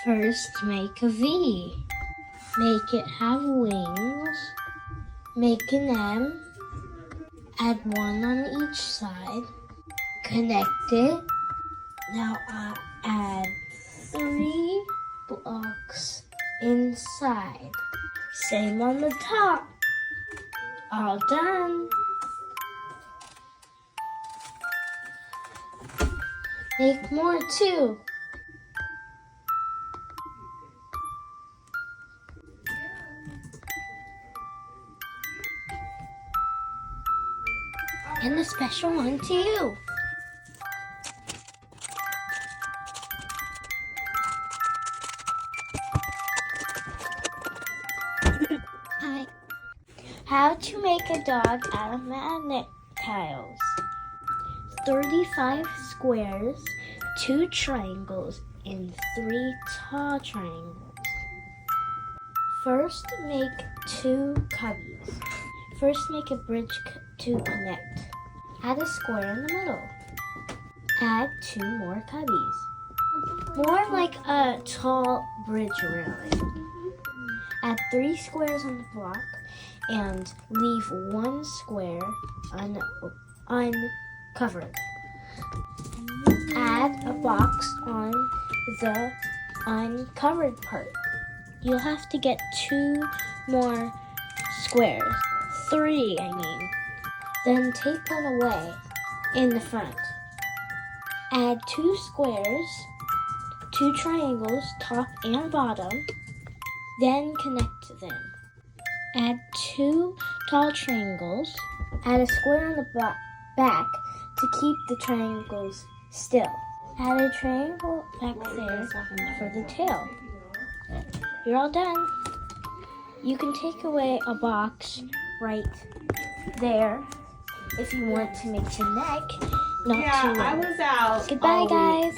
First, make a V. Make it have wings. Make an M. Add one on each side. Connect it. Now add 3 blocks inside. Same on the top. All done. Make more too. And a special one to you. Hi. How to make a dog out of magnet tiles. 35 squares, 2 triangles, and 3 tall triangles. First, make 2 cubbies. First, make a bridge to connect. Add a square in the middle. Add 2 more cubbies. More like a tall bridge railing. Add 3 squares on the block and leave 1 square uncovered. Add a box on the uncovered part. You'll have to get 2 more squares. 3, I mean. Then take one away in the front. Add 2 squares, 2 triangles, top and bottom. Then connect them. Add 2 tall triangles. Add a square on the back to keep the triangles still. Add a triangle back there for the tail. You're all done. You can take away a box right there if you want to make the neck not too long. I was out. Goodbye, guys.